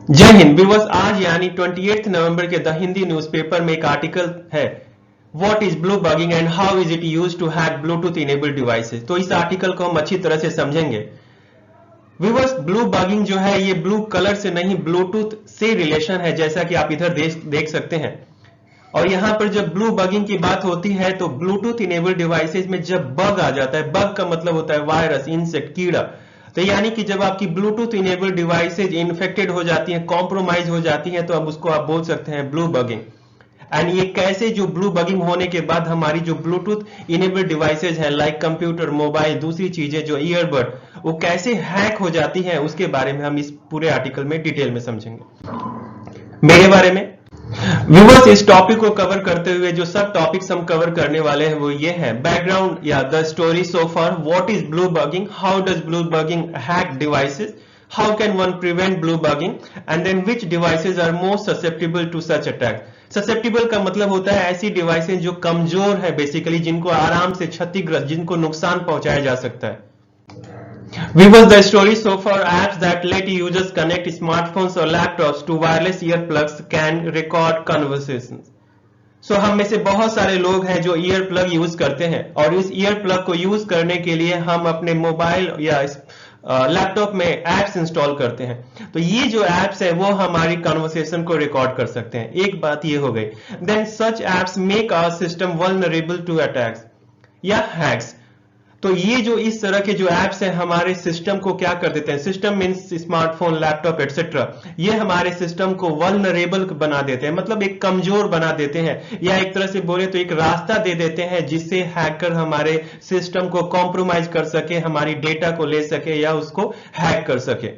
जय हिंद व्यूअर्स। आज यानी 28 नवंबर के द हिंदी न्यूज़पेपर में एक आर्टिकल है, what is blue bugging and how is it used to hack bluetooth enabled devices. तो इस आर्टिकल को हम अच्छी तरह से समझेंगे। व्यूअर्स, ब्लू बगिंग जो है ये ब्लू कलर से नहीं ब्लूटूथ से रिलेशन है, जैसा कि आप इधर देख सकते हैं। और यहां पर जब ब्लू बगिंग की बात होती है तो ब्लूटूथ इनेबल्ड डिवाइसेस में जब बग आ जाता है, बग का मतलब होता है वायरस, इंसेक्ट, कीड़ा। तो यानी कि जब आपकी ब्लूटूथ इनेबल्ड डिवाइसेज इन्फेक्टेड हो जाती हैं, कॉम्प्रोमाइज हो जाती हैं, तो अब उसको आप बोल सकते हैं ब्लू बगिंग। एंड ये कैसे, जो ब्लू बगिंग होने के बाद हमारी जो ब्लूटूथ इनेबल्ड डिवाइसेज हैं लाइक कंप्यूटर, मोबाइल, दूसरी चीजें जो ईयरबड, वो कैसे हैक हो जाती हैं, उसके बारे में हम इस पूरे आर्टिकल में डिटेल में समझेंगे। मेरे बारे में व्यूअर्स, इस टॉपिक को कवर करते हुए जो सब टॉपिक्स हम कवर करने वाले हैं वो ये है, बैकग्राउंड या the story so far, what is blue bugging, how does blue bugging hack devices, how can one prevent blue bugging, and then which devices are most susceptible to such attack. Susceptible का मतलब होता है ऐसी devices जो कमजोर है, basically जिनको आराम से क्षतिग्रस्त, जिनको नुकसान पहुंचाया जा सकता है। Viewers, the story so far, apps that let users connect smartphones or laptops to wireless earplugs can record conversations. So हम में से बहुत सारे लोग हैं जो ईयर प्लग यूज करते हैं, और इस ईयर प्लग को यूज करने के लिए हम अपने मोबाइल या लैपटॉप में एप्स इंस्टॉल करते हैं। तो ये जो एप्स है वो हमारी कन्वर्सेशन को रिकॉर्ड कर सकते हैं। एक बात ये हो गई। Then such apps make our system vulnerable to attacks या हैक्स। तो ये जो इस तरह के जो एप्स हैं हमारे सिस्टम को क्या कर देते हैं, system means smartphone, laptop etcetera, ये हमारे सिस्टम को वल्नरेबल बना देते हैं, मतलब एक कमजोर बना देते हैं, या एक तरह से बोले तो एक रास्ता दे देते हैं जिससे हैकर हमारे सिस्टम को कॉम्प्रोमाइज कर सके, हमारी डेटा को ले सके या उसको हैक कर सके।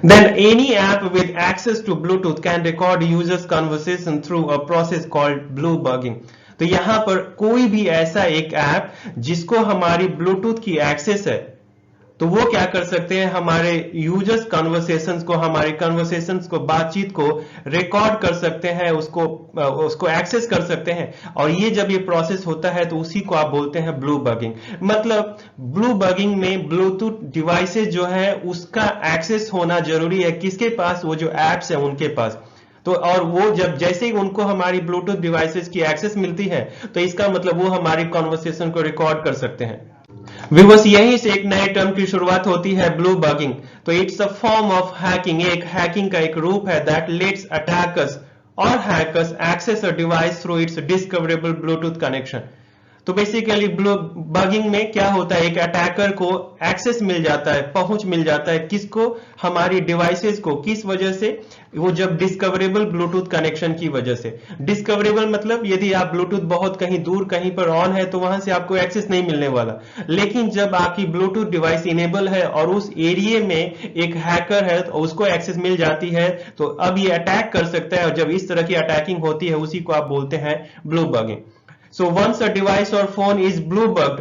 Then any app with access to Bluetooth can record users conversation through a process called blue bugging. तो यहां पर कोई भी ऐसा एक ऐप जिसको हमारी ब्लूटूथ की एक्सेस है, तो वो क्या कर सकते हैं, हमारे यूजर्स कन्वर्सेशंस को, हमारी कन्वर्सेशंस को, बातचीत को रिकॉर्ड कर सकते हैं, उसको एक्सेस कर सकते हैं। और ये जब ये प्रोसेस होता है तो उसी को आप बोलते हैं ब्लू बगिंग। मतलब ब्लू बगिंग में ब्लूटूथ डिवाइसेस जो है उसका एक्सेस होना जरूरी है, किसके पास, वो जो एप्स है उनके पास। तो और वो जब जैसे ही उनको हमारी ब्लूटूथ डिवाइसेस की एक्सेस मिलती है तो इसका मतलब वो हमारी कॉन्वर्सेशन को रिकॉर्ड कर सकते हैं। व्यूअर्स, यहीं से एक नए टर्म की शुरुआत होती है, ब्लू बगिंग। तो it's a form of hacking, एक हैकिंग का एक रूप है दैट लेट्स अटैकर्स और hackers access a device through its discoverable bluetooth connection. तो बेसिकली ब्लू बगिंग में क्या होता है, एक अटैकर को एक्सेस मिल जाता है, पहुंच मिल जाता है, किसको, हमारी डिवाइसेस को, किस वजह से, वो जब डिस्कवरेबल ब्लूटूथ कनेक्शन की वजह से। डिस्कवरेबल मतलब यदि आप ब्लूटूथ बहुत कहीं दूर कहीं पर ऑन है तो वहां से आपको एक्सेस नहीं मिलने वाला, लेकिन जब आपकी ब्लूटूथ डिवाइस इनेबल है और उस एरिया में एक हैकर है तो उसको एक्सेस मिल जाती है, तो अब ये अटैक कर सकता है। और जब इस तरह की अटैकिंग होती है उसी को आप बोलते हैं blue bugging. So once a device or phone is blue bugged,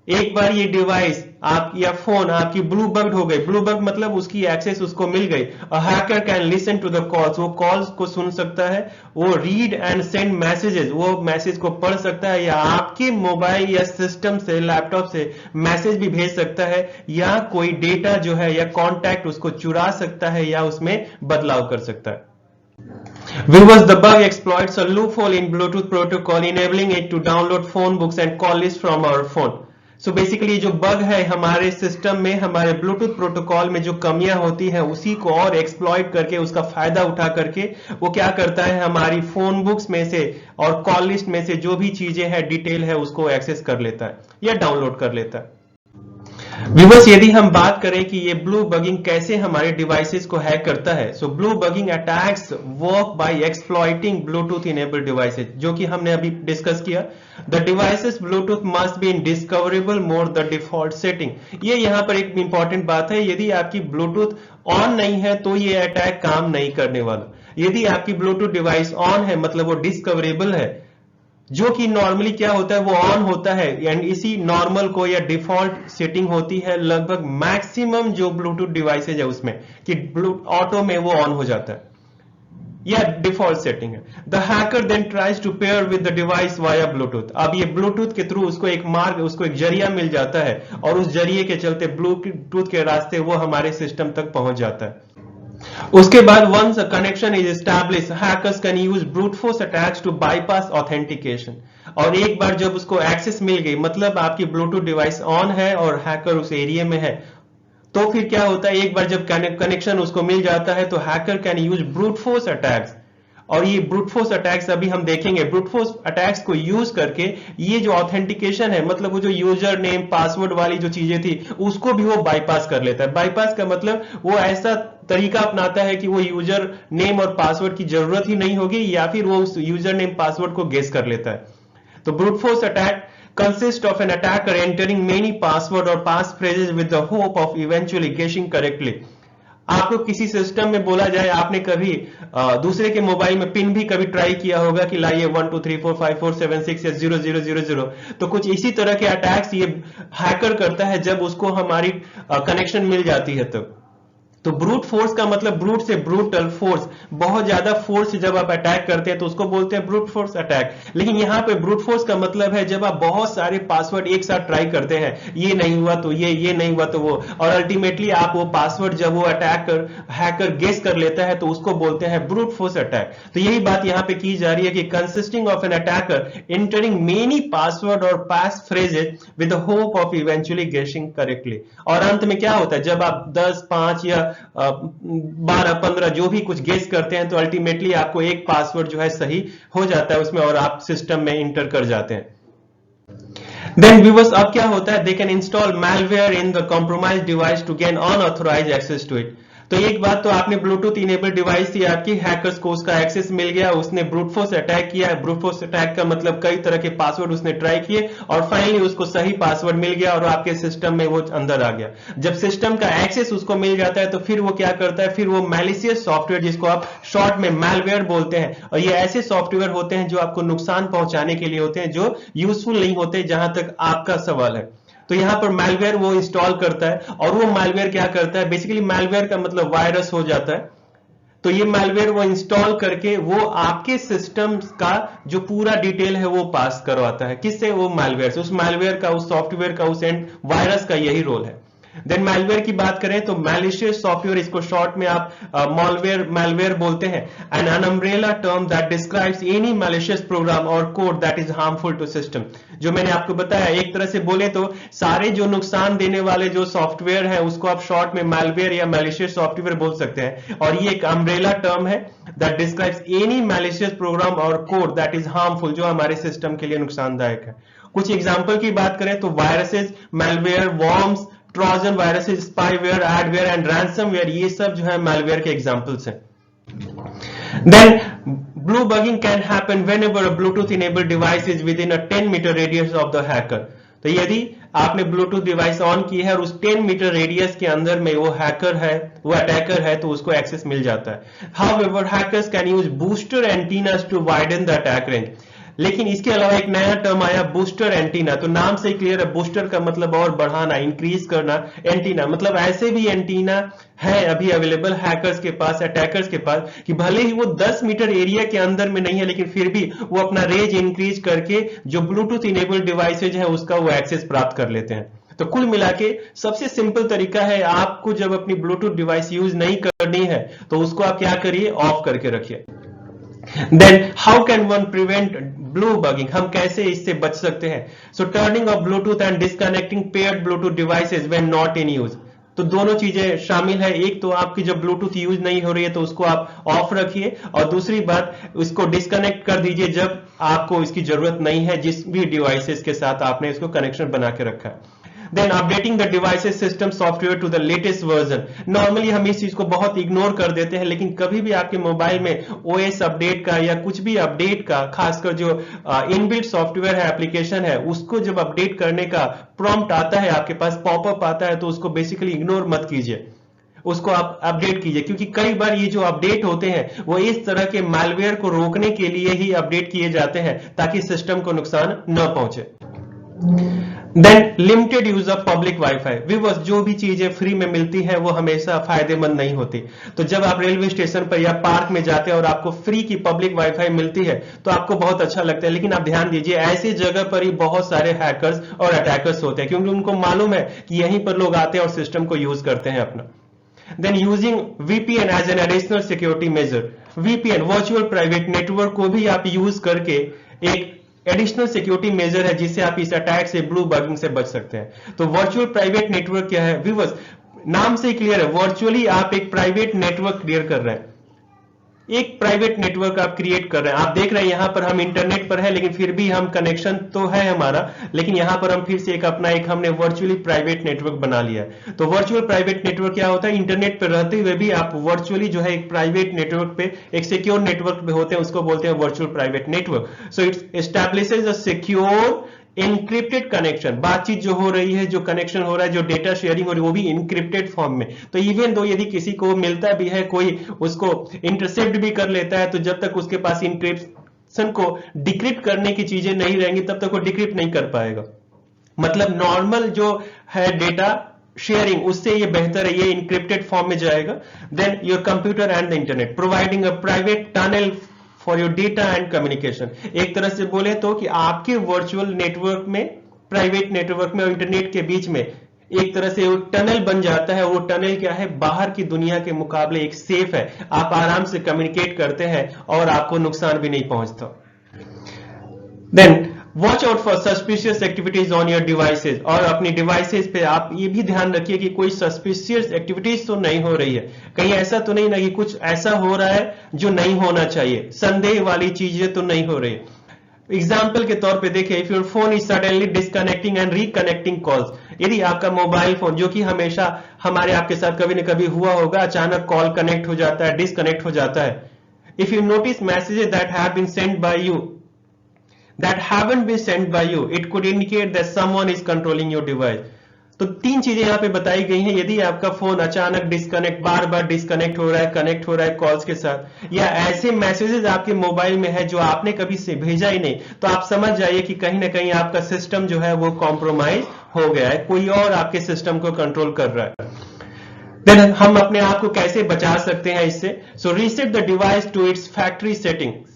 एक बार ये डिवाइस आप या फोन आपकी ब्लू बग्ड हो गई, ब्लू बग मतलब उसकी एक्सेस उसको मिल गई, a hacker can listen to the calls, वो कॉल्स को सुन सकता है, वो रीड एंड सेंड मैसेजेस, वो मैसेज को पढ़ सकता है, या आपके मोबाइल या सिस्टम से, लैपटॉप से मैसेज भी भेज सकता है, या कोई डेटा जो है या कॉन्टैक्ट उसको चुरा सकता है या उसमें बदलाव कर सकता है। Viewers, the bug exploits a loophole in Bluetooth protocol, enabling it to download phone books and call lists from our phone. So basically जो बग है हमारे सिस्टम में, हमारे ब्लूटूथ प्रोटोकॉल में जो कमियां होती हैं उसी को और एक्सप्लॉइट करके, उसका फायदा उठा करके वो क्या करता है, हमारी फोन बुक्स में से और कॉल लिस्ट में से जो भी चीजें हैं, डिटेल है, उसको एक्सेस कर लेता है या डाउनलोड कर लेता है। व्यूअर्स, यदि हम बात करें कि ये ब्लू बगिंग कैसे हमारे डिवाइसेस को हैक करता है, सो blue bugging attacks work by exploiting Bluetooth enabled devices, जो कि हमने अभी डिस्कस किया। The devices Bluetooth must be in discoverable mode the default setting. ये यहाँ पर एक इंपॉर्टेंट बात है, यदि आपकी ब्लूटूथ ऑन नहीं है तो ये अटैक काम नहीं करने वाला। यदि आपकी ब्लूटूथ डिवाइस ऑन है मतलब वो डिस्कवरेबल है, जो कि नॉर्मली क्या होता है, वो ऑन होता है, एंड इसी नॉर्मल को या डिफॉल्ट सेटिंग होती है लगभग मैक्सिमम जो ब्लूटूथ डिवाइसेज है उसमें, कि ऑटो में वो ऑन हो जाता है या डिफॉल्ट सेटिंग है। The hacker then tries to pair with the device via bluetooth. अब ये ब्लूटूथ के थ्रू उसको एक मार्ग, उसको एक जरिया मिल जाता है, और उस जरिए के चलते ब्लूटूथ के रास्ते वो हमारे सिस्टम तक पहुंच जाता है। उसके बाद once a connection is established, hackers can use brute force attacks to bypass authentication. और एक बार जब उसको एक्सेस मिल गई, मतलब आपकी ब्लूटूथ डिवाइस ऑन है और हैकर उस एरिया में है, तो फिर क्या होता है, एक बार जब कनेक्शन उसको मिल जाता है तो hacker can use brute force attacks. और ये ब्रूट फोर्स अटैक्स अभी हम देखेंगे। ब्रूट फोर्स अटैक्स को यूज करके ये जो ऑथेंटिकेशन है, मतलब वो जो यूजर नेम पासवर्ड वाली जो चीजें थी, उसको भी वो बाईपास कर लेता है। बाईपास का मतलब वो ऐसा तरीका अपनाता है कि वो यूजर नेम और पासवर्ड की जरूरत ही नहीं होगी, या फिर वो उस यूजर नेम पासवर्ड को गेस कर लेता है। तो brute force attack consists of an attacker entering many password or passphrases with the hope of eventually guessing correctly. आपको किसी सिस्टम में बोला जाए, आपने कभी दूसरे के मोबाइल में पिन भी कभी ट्राई किया होगा कि लाइए 1 2 3 4 5 4 7 6 या 0 0 0 0, तो कुछ इसी तरह के अटैक्स ये हैकर करता है जब उसको हमारी कनेक्शन मिल जाती है। तो ब्रूट फोर्स का मतलब ब्रूट से ब्रूटल फोर्स, बहुत ज्यादा फोर्स से जब आप अटैक करते हैं तो उसको बोलते हैं ब्रूट फोर्स अटैक। लेकिन यहां पे ब्रूट फोर्स का मतलब है जब आप बहुत सारे पासवर्ड एक साथ ट्राई करते हैं, ये नहीं हुआ तो ये नहीं हुआ तो वो, और अल्टीमेटली आप वो पासवर्ड जब वो अटैकर हैकर गेस कर लेता है तो उसको बोलते हैं ब्रूट फोर्स अटैक। तो यही बात यहां पे की जा रही है कि consisting of an attacker entering many password और passphrases with the hope of eventually guessing correctly. और अंत में क्या होता है, जब आप 10 5 या 12 15 जो भी कुछ गेस करते हैं तो अल्टीमेटली आपको एक पासवर्ड जो है सही हो जाता है उसमें, और आप सिस्टम में इंटर कर जाते हैं। देन व्यूअर्स, अब क्या होता है, they can install malware in the compromise device to gain unauthorised access to it. तो एक बात तो आपने ब्लूटूथ इनेबल डिवाइस थी आपकी, हैकर्स को उसका एक्सेस मिल गया, उसने ब्रूट फोर्स अटैक किया। ब्रूट फोर्स अटैक का मतलब कई तरह के पासवर्ड उसने ट्राई किए और फाइनली उसको सही पासवर्ड मिल गया और आपके सिस्टम में वो अंदर आ गया। जब सिस्टम का एक्सेस उसको मिल जाता है तो फिर वो क्या करता है, फिर वो मैलिशियस सॉफ्टवेयर, जिसको आप शॉर्ट में मैलवेयर बोलते हैं, और ये ऐसे सॉफ्टवेयर होते हैं जो आपको नुकसान पहुंचाने के लिए होते हैं, जो यूजफुल नहीं होते, जहां तक आपका सवाल है। तो यहां पर मैलवेयर वो इंस्टॉल करता है, और वो मैलवेयर क्या करता है, बेसिकली मैलवेयर का मतलब वायरस हो जाता है। तो ये मैलवेयर वो इंस्टॉल करके वो आपके सिस्टम का जो पूरा डिटेल है वो पास करवाता है। किससे? वो मैलवेयर से। उस मैलवेयर का, उस सॉफ्टवेयर का, उस एंड वायरस का यही रोल है। देन मैलवेयर की बात करें तो मैलिशियस सॉफ्टवेयर, इसको शॉर्ट में आप मैलवेयर बोलते हैं, and an umbrella term that describes any malicious program और code that is harmful to system. जो मैंने आपको बताया, एक तरह से बोले तो सारे जो नुकसान देने वाले जो सॉफ्टवेयर है उसको आप शॉर्ट में मैलवेयर या मैलिशियस सॉफ्टवेयर बोल सकते हैं, और ये एक अम्ब्रेला टर्म है that describes any malicious program और कोड दैट इज हार्मफुल, जो हमारे सिस्टम के लिए नुकसानदायक है। कुछ एग्जाम्पल की बात करें तो viruses, malware, worms, trojan viruses, spyware, adware and ransomware, ये सब जो है मैलवेयर के एग्जांपल्स हैं। Then blue bugging can happen whenever a bluetooth enabled device is within a 10 metre radius of the hacker. तो यदि आपने ब्लूटूथ डिवाइस ऑन की है और उस 10 मीटर रेडियस के अंदर में वो हैकर है, वो अटैकर है, तो उसको एक्सेस मिल जाता है। However hackers can use booster antennas to widen the attack range. लेकिन इसके अलावा एक नया टर्म आया, बूस्टर एंटीना। तो नाम से क्लियर है, बूस्टर का मतलब और बढ़ाना, इंक्रीज करना, एंटीना मतलब ऐसे भी एंटीना है अभी अवेलेबल हैकर्स के पास, अटैकर्स के पास, कि भले ही वो 10 मीटर एरिया के अंदर में नहीं है, लेकिन फिर भी वो अपना रेंज इंक्रीज करके जो ब्लूटूथ इनेबल्ड डिवाइसेज है उसका वो एक्सेस प्राप्त कर लेते हैं। तो कुल मिला के सबसे सिंपल तरीका है, आपको जब अपनी ब्लूटूथ डिवाइस यूज नहीं करनी है तो उसको आप क्या करिए, ऑफ करके रखिए। Then how can one prevent blue bugging? हम कैसे इससे बच सकते हैं? So turning off Bluetooth and disconnecting paired Bluetooth devices when not in use. तो दोनों चीजें शामिल है। एक तो आपकी जब ब्लूटूथ यूज नहीं हो रही है तो उसको आप ऑफ रखिए, और दूसरी बात इसको डिस्कनेक्ट कर दीजिए जब आपको इसकी जरूरत नहीं है, जिस भी डिवाइसेस के साथ आपने इसको कनेक्शन बना के रखा है। Then updating the devices system software to the latest version. Normally हम इस चीज को बहुत इग्नोर कर देते हैं, लेकिन कभी भी आपके मोबाइल में OS अपडेट का या कुछ भी अपडेट का, खासकर जो इनबिल्ट सॉफ्टवेयर है, एप्लीकेशन है, उसको जब अपडेट करने का प्रॉम्प्ट आता है, आपके पास पॉपअप आता है, तो उसको बेसिकली इग्नोर मत कीजिए, उसको आप अपडेट कीजिए। क्योंकि कई बार ये जो अपडेट होते हैं वो इस तरह के मैलवेयर को रोकने के लिए ही अपडेट किए जाते हैं, ताकि सिस्टम को नुकसान न पहुंचे। Then limited use of public wifi. Viewers, जो भी चीजें फ्री में मिलती है वो हमेशा फायदेमंद नहीं होती। तो जब आप रेलवे स्टेशन पर या पार्क में जाते हैं और आपको फ्री की पब्लिक वाईफाई मिलती है तो आपको बहुत अच्छा लगता है, लेकिन आप ध्यान दीजिए, ऐसी जगह पर ही बहुत सारे हैकर्स और अटैकर्स होते हैं, क्योंकि उनको मालूम है कि यहीं पर लोग आते हैं और सिस्टम को यूज करते हैं अपना। Then using VPN as an additional security measure, VPN virtual private network को भी आप यूज करके एक एडिशनल सिक्योरिटी मेजर है जिससे आप इस अटैक से, ब्लू बगिंग से बच सकते हैं। तो वर्चुअल प्राइवेट नेटवर्क क्या है व्यूअर्स, नाम से क्लियर है, वर्चुअली आप एक प्राइवेट नेटवर्क क्रिएट कर रहे हैं, एक प्राइवेट नेटवर्क आप क्रिएट कर रहे हैं। आप देख रहे हैं यहां पर हम इंटरनेट पर है लेकिन फिर भी हम कनेक्शन तो है हमारा, लेकिन यहां पर हम फिर से एक अपना एक हमने वर्चुअली प्राइवेट नेटवर्क बना लिया है। तो वर्चुअल प्राइवेट नेटवर्क क्या होता है, इंटरनेट पर रहते हुए भी आप वर्चुअली जो है एक प्राइवेट नेटवर्क पे, एक सिक्योर नेटवर्क पे होते हैं, उसको बोलते हैं virtual private network. So it establishes a secure encrypted connection, बातचीत जो हो रही है, जो कनेक्शन हो रहा है, जो डेटा शेयरिंग हो रही है, वो भी इनक्रिप्टेड फॉर्म में। तो इवन दो यदि किसी को मिलता भी है, कोई उसको इंटरसेप्ट भी कर लेता है, तो जब तक उसके पास इंक्रिप्शन को डिक्रिप्ट करने की चीजें नहीं रहेंगी तब तक वो डिक्रिप्ट नहीं कर पाएगा। मतलब नॉर्मल जो है डेटा शेयरिंग उससे ये बेहतर है, ये इंक्रिप्टेड फॉर्म में जाएगा। Then your computer and the internet providing a private tunnel for your data and communication. एक तरह से बोले तो कि आपके वर्चुअल नेटवर्क में, प्राइवेट नेटवर्क में और इंटरनेट के बीच में एक तरह से वो टनल बन जाता है। वो टनल क्या है, बाहर की दुनिया के मुकाबले एक सेफ है, आप आराम से कम्युनिकेट करते हैं और आपको नुकसान भी नहीं पहुंचता। Then watch out for suspicious activities on your devices, और अपनी डिवाइसेज पे आप ये भी ध्यान रखिए कि कोई सस्पिशियस एक्टिविटीज तो नहीं हो रही है, कहीं ऐसा तो नहीं ना कि कुछ ऐसा हो रहा है जो नहीं होना चाहिए, संदेह वाली चीजें तो नहीं हो रही। एग्जाम्पल के तौर पे देखिए, if your phone is suddenly disconnecting and reconnecting calls, यदि आपका मोबाइल फोन, जो कि हमेशा हमारे आपके साथ कभी न कभी हुआ होगा, अचानक कॉल कनेक्ट हो जाता है, डिस्कनेक्ट हो जाता है। If you notice messages that have been sent by you that haven't been sent by you, it could indicate that someone is controlling your device। तो तीन चीजें यहां पे बताई गई हैं। यदि आपका फोन अचानक डिस्कनेक्ट, बार बार डिस्कनेक्ट हो रहा है, कनेक्ट हो रहा है कॉल्स के साथ, या ऐसे मैसेजेस आपके मोबाइल में है जो आपने कभी से भेजा ही नहीं, तो आप समझ जाइए कि कहीं ना कहीं आपका सिस्टम जो है वो कॉम्प्रोमाइज हो गया है, कोई और आपके सिस्टम को कंट्रोल कर रहा है। देन हम अपने आप को कैसे बचा सकते हैं इससे? So reset the device to its factory settings.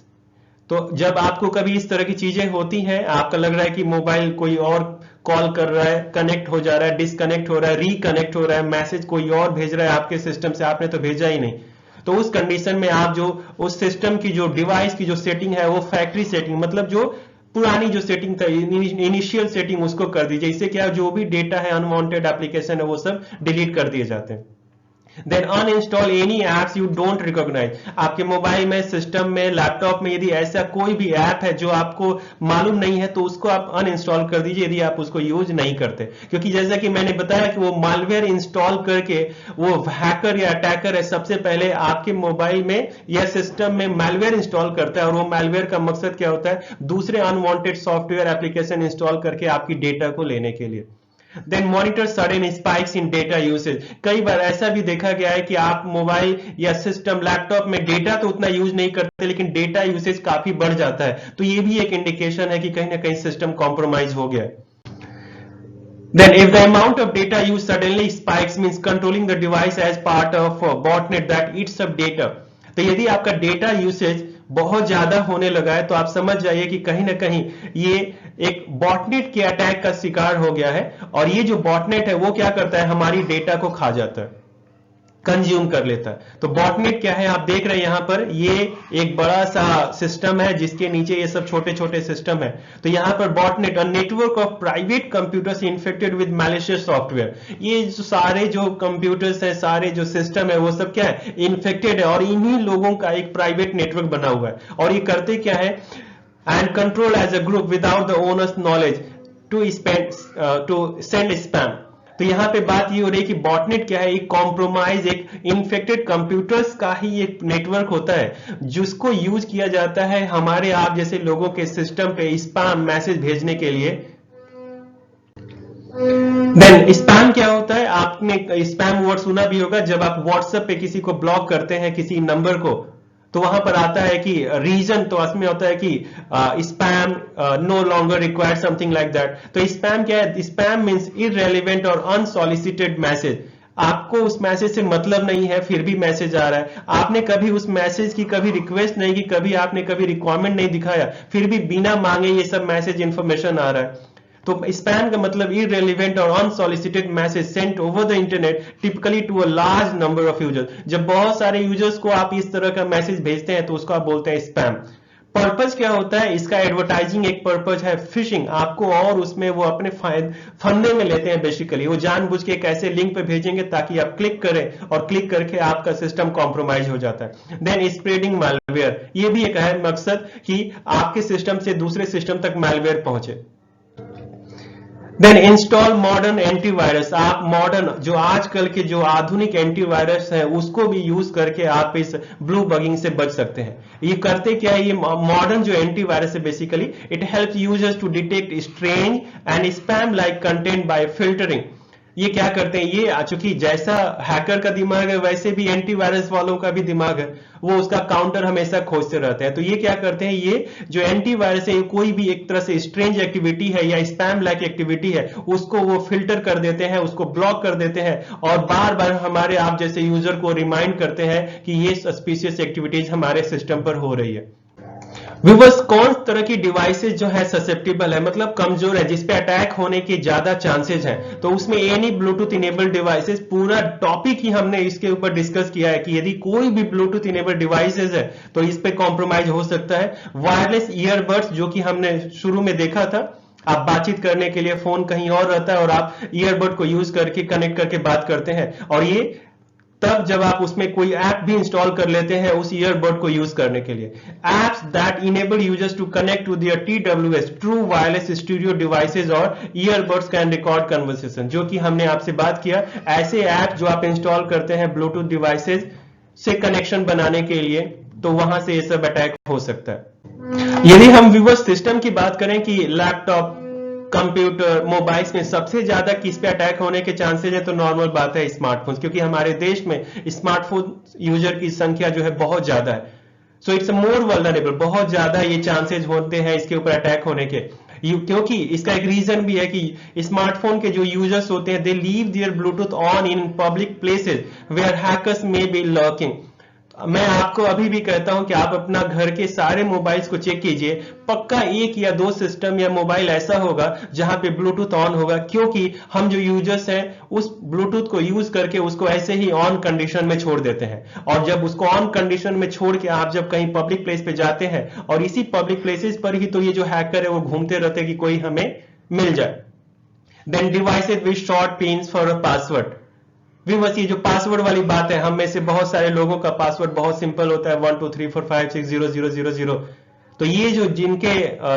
तो जब आपको कभी इस तरह की चीजें होती हैं, आपका लग रहा है कि मोबाइल कोई और कॉल कर रहा है, कनेक्ट हो जा रहा है, डिस्कनेक्ट हो रहा है, रिकनेक्ट हो रहा है, मैसेज कोई और भेज रहा है आपके सिस्टम से, आपने तो भेजा ही नहीं, तो उस कंडीशन में आप जो उस सिस्टम की जो डिवाइस की जो सेटिंग है वो फैक्ट्री सेटिंग, मतलब जो पुरानी जो सेटिंग था, इनिशियल सेटिंग, उसको कर दीजिए। इससे क्या, जो भी डेटा है, अनवांटेड एप्लीकेशन है, वो सब डिलीट कर दिए जाते हैं। Then uninstall any apps you don't recognize। आपके मोबाइल में, सिस्टम में, लैपटॉप में यदि ऐसा कोई भी ऐप है जो आपको मालूम नहीं है, तो उसको आप अनइंस्टॉल कर दीजिए यदि आप उसको यूज नहीं करते। क्योंकि जैसा कि मैंने बताया कि वो मालवेयर इंस्टॉल करके वो हैकर या अटैकर है, सबसे पहले आपके मोबाइल में या सिस्टम में मालवेयर इंस्टॉल करता है, और वो मालवेयर का मकसद क्या होता है, दूसरे अनवांटेड सॉफ्टवेयर एप्लीकेशन इंस्टॉल करके आपकी डेटा को लेने के लिए। Then monitor sudden spikes in data usage. कई बार ऐसा भी देखा गया है कि आप मोबाइल या सिस्टम, लैपटॉप में डेटा तो उतना यूज नहीं करते, लेकिन डेटा यूसेज काफी बढ़ जाता है, तो ये भी एक इंडिकेशन है कि कहीं ना कहीं सिस्टम कॉम्प्रोमाइज हो गया है। Then if the amount of data used suddenly spikes, means controlling the device as part of a botnet that eats up data। तो यदि आपका डेटा यूसेज बहुत ज्यादा होने लगा है, तो आप समझ जाइए कि कहीं ना कहीं ये एक बॉटनेट के अटैक का शिकार हो गया है, और ये जो बॉटनेट है वो क्या करता है, हमारी डेटा को खा जाता है, कंज्यूम कर लेता है। तो बॉटनेट क्या है, आप देख रहे हैं यहां पर, ये एक बड़ा सा सिस्टम है जिसके नीचे ये सब छोटे छोटे सिस्टम है। तो यहां पर botnet, a network of private computers infected with malicious software. ये जो सारे जो कंप्यूटर्स है, सारे जो सिस्टम है, वो सब क्या है, इन्फेक्टेड है, और इन्हीं लोगों का एक प्राइवेट नेटवर्क बना हुआ है। और ये करते क्या है, and control as a group without the owners knowledge to send spam. तो यहां पे बात ये हो रही है कि बॉटनेट क्या है, एक कॉम्प्रोमाइज, एक इन्फेक्टेड कंप्यूटर्स का ही एक नेटवर्क होता है जिसको यूज किया जाता है हमारे आप जैसे लोगों के सिस्टम पे स्पैम मैसेज भेजने के लिए। देन स्पैम क्या होता है, आपने स्पैम वर्ड सुना भी होगा, जब आप व्हाट्सएप पे किसी को ब्लॉक करते हैं, किसी नंबर को, तो वहां पर आता है कि रीजन, तो उसमें होता है कि spam no longer required, something like that. तो स्पैम क्या है, स्पैम मींस इररेलेवेंट और अनसॉलिसिटेड मैसेज। आपको उस मैसेज से मतलब नहीं है, फिर भी मैसेज आ रहा है, आपने कभी उस मैसेज की कभी रिक्वेस्ट नहीं की, कभी आपने कभी रिक्वायरमेंट नहीं दिखाया, फिर भी बिना मांगे ये सब मैसेज इंफॉर्मेशन आ रहा है। तो स्पैम का मतलब इररिलेवेंट और unsolicited message sent over the internet typically to a large number of users. जब बहुत सारे यूजर्स को आप इस तरह का मैसेज भेजते हैं तो उसको आप बोलते हैं स्पैम। पर्पज क्या होता है इसका? एडवर्टाइजिंग एक पर्पज है, फिशिंग आपको और उसमें वो अपने फंदे में लेते हैं। बेसिकली वो जानबूझ के एक ऐसे लिंक पे भेजेंगे ताकि आप क्लिक करें और क्लिक करके आपका सिस्टम कॉम्प्रोमाइज हो जाता है। देन स्प्रेडिंग मैलवेयर, ये भी एक अहम मकसद कि आपके सिस्टम से दूसरे सिस्टम तक मैलवेयर पहुंचे। देन इंस्टॉल मॉडर्न एंटीवायरस, आप मॉडर्न जो आजकल के जो आधुनिक एंटीवायरस है उसको भी यूज करके आप इस ब्लू बगिंग से बच सकते हैं। ये करते क्या है? ये मॉडर्न जो एंटीवायरस है basically it helps users to detect strange and spam like content by filtering. ये क्या करते हैं? ये चूंकि जैसा हैकर का दिमाग है वैसे भी एंटीवायरस वालों का भी दिमाग है, वो उसका काउंटर हमेशा खोजते रहते हैं। तो ये क्या करते हैं? ये जो एंटीवायरस है कोई भी एक तरह से स्ट्रेंज एक्टिविटी है या स्पैम लाइक एक्टिविटी है उसको वो फिल्टर कर देते हैं, उसको ब्लॉक कर देते हैं और बार बार हमारे आप जैसे यूजर को रिमाइंड करते हैं कि ये सस्पिशियस एक्टिविटीज हमारे सिस्टम पर हो रही है। व्यूअर्स, कौन तरह की डिवाइसेस जो है ससेप्टेबल है, मतलब कमजोर है, जिसपे अटैक होने के ज्यादा चांसेस हैं? तो उसमें एनी ब्लूटूथ इनेबल्ड डिवाइसेस, पूरा टॉपिक ही हमने इसके ऊपर डिस्कस किया है कि यदि कोई भी ब्लूटूथ इनेबल्ड डिवाइसेस है तो इस पे कॉम्प्रोमाइज हो सकता है। वायरलेस ईयरबड्स जो कि हमने शुरू में देखा था, आप बातचीत करने के लिए फोन कहीं और रहता है और आप ईयरबड को यूज करके कनेक्ट करके बात करते हैं, और ये तब जब आप उसमें कोई ऐप भी इंस्टॉल कर लेते हैं उस ईयरबड को यूज करने के लिए। Apps that enable users to connect to their TWS true wireless studio devices और ईयरबड्स कैन रिकॉर्ड कन्वर्सेशन, जो कि हमने आपसे बात किया। ऐसे ऐप जो आप इंस्टॉल करते हैं ब्लूटूथ डिवाइसेस से कनेक्शन बनाने के लिए, तो वहां से ये सब अटैक हो सकता है। यदि हम व्यूअर्स सिस्टम की बात करें कि लैपटॉप, कंप्यूटर, मोबाइल्स में सबसे ज्यादा किस पे अटैक होने के चांसेस है, तो नॉर्मल बात है स्मार्टफोन, क्योंकि हमारे देश में स्मार्टफोन यूजर की संख्या जो है बहुत ज्यादा है। सो इट्स मोर वल्नरेबल, बहुत ज्यादा ये चांसेस होते हैं इसके ऊपर अटैक होने के, क्योंकि इसका एक रीजन भी है कि स्मार्टफोन के जो यूजर्स होते हैं they leave their Bluetooth on in public places where hackers may be lurking. मैं आपको अभी भी कहता हूं कि आप अपना घर के सारे मोबाइल्स को चेक कीजिए, पक्का एक या दो सिस्टम या मोबाइल ऐसा होगा जहां पे ब्लूटूथ ऑन होगा, क्योंकि हम जो यूजर्स हैं उस ब्लूटूथ को यूज करके उसको ऐसे ही ऑन कंडीशन में छोड़ देते हैं। और जब उसको ऑन कंडीशन में छोड़ के आप जब कहीं पब्लिक प्लेस पे जाते हैं, और इसी पब्लिक प्लेसेस पर ही तो ये जो हैकर है वो घूमते रहते हैं कि कोई हमें मिल जाए। Then devices with short pins for a password. बस ये जो पासवर्ड वाली बात है, हम में से बहुत सारे लोगों का पासवर्ड बहुत सिंपल होता है, 1 2 3 4 5 6 0 0 0 0। तो ये जो जिनके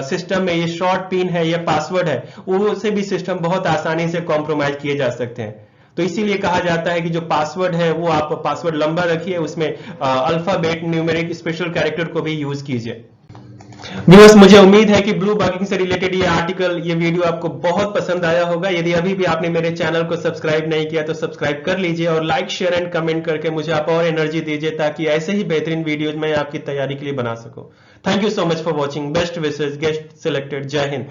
सिस्टम में ये शॉर्ट पिन है या पासवर्ड है, उसे भी सिस्टम बहुत आसानी से कॉम्प्रोमाइज किए जा सकते हैं। तो इसीलिए कहा जाता है कि जो पासवर्ड है वो आप पासवर्ड लंबा रखिए, उसमें अल्फाबेट, न्यूमेरिक, स्पेशल कैरेक्टर को भी यूज कीजिए। व्यूअर्स, मुझे उम्मीद है कि ब्लू बगिंग से रिलेटेड ये आर्टिकल, ये वीडियो आपको बहुत पसंद आया होगा। यदि अभी भी आपने मेरे चैनल को सब्सक्राइब नहीं किया तो सब्सक्राइब कर लीजिए और लाइक, शेयर एंड कमेंट करके मुझे आप और एनर्जी दीजिए ताकि ऐसे ही बेहतरीन वीडियोज मैं आपकी तैयारी के लिए बना सकूं। Thank you so much for watching. Best wishes, guest selected. जय हिंद।